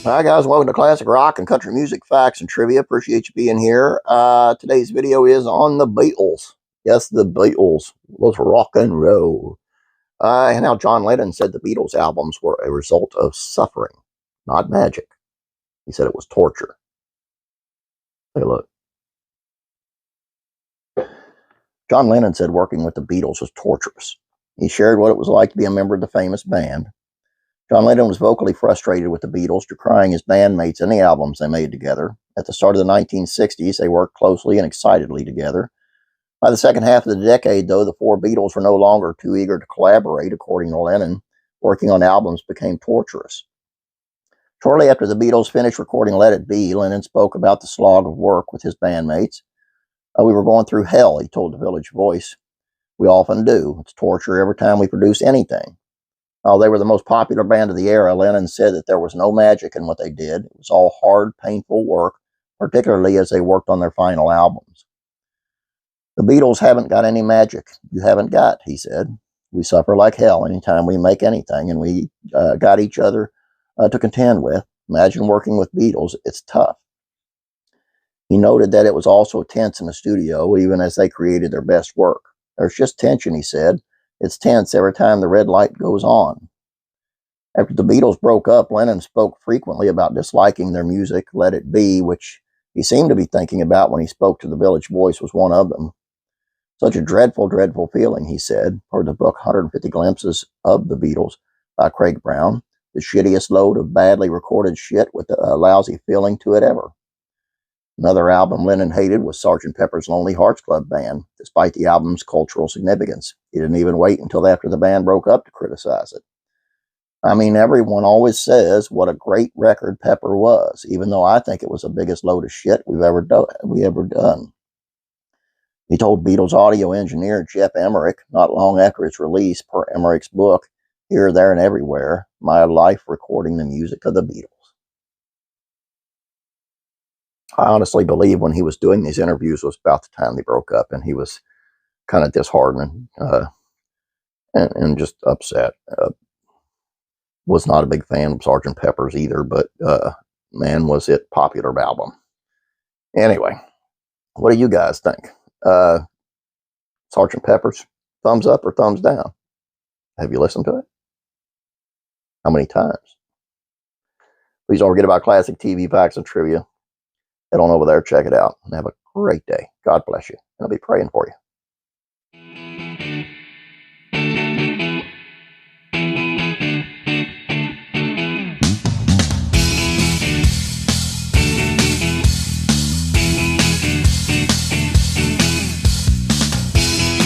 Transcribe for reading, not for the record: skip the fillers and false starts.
Hi guys, welcome to Classic Rock and Country Music Facts and Trivia. Appreciate you being here. Today's video is on the Beatles. Yes, the Beatles. Let's rock and roll. And how John Lennon said the Beatles albums were a result of suffering, not magic. He said it was torture. Take a look. John Lennon said working with the Beatles was torturous. He shared what it was like to be a member of the famous band. John Lennon was vocally frustrated with the Beatles, decrying his bandmates and the albums they made together. At the start of the 1960s, they worked closely and excitedly together. By the second half of the decade, though, the four Beatles were no longer too eager to collaborate, according to Lennon. Working on albums became torturous. Shortly after the Beatles finished recording Let It Be, Lennon spoke about the slog of work with his bandmates. We were going through hell, he told the Village Voice. We often do. It's torture every time we produce anything. They were the most popular band of the era. Lennon said that there was no magic in what they did. It was all hard, painful work, particularly as they worked on their final albums. The Beatles haven't got any magic. You haven't got, he said. We suffer like hell anytime we make anything, and we got each other to contend with. Imagine working with Beatles. It's tough. He noted that it was also tense in the studio, even as they created their best work. There's just tension, he said. It's tense every time the red light goes on. After the Beatles broke up, Lennon spoke frequently about disliking their music. Let It Be, which he seemed to be thinking about when he spoke to the Village Voice, was one of them. Such a dreadful, dreadful feeling, he said, per the book 150 Glimpses of the Beatles by Craig Brown. The shittiest load of badly recorded shit with a lousy feeling to it ever. Another album Lennon hated was Sgt. Pepper's Lonely Hearts Club Band, despite the album's cultural significance. He didn't even wait until after the band broke up to criticize it. I mean, everyone always says what a great record Pepper was, even though I think it was the biggest load of shit we ever done. He told Beatles audio engineer Jeff Emmerich, not long after its release, per Emmerich's book, Here, There, and Everywhere, My Life Recording the Music of the Beatles. I honestly believe when he was doing these interviews was about the time they broke up, and he was kind of disheartened and just upset. Was not a big fan of Sgt. Pepper's either, but man, was it popular album. Anyway, what do you guys think? Sgt. Pepper's, thumbs up or thumbs down? Have you listened to it? How many times? Please don't forget about classic TV facts and trivia. Head on over there, check it out, and have a great day. God bless you, and I'll be praying for you.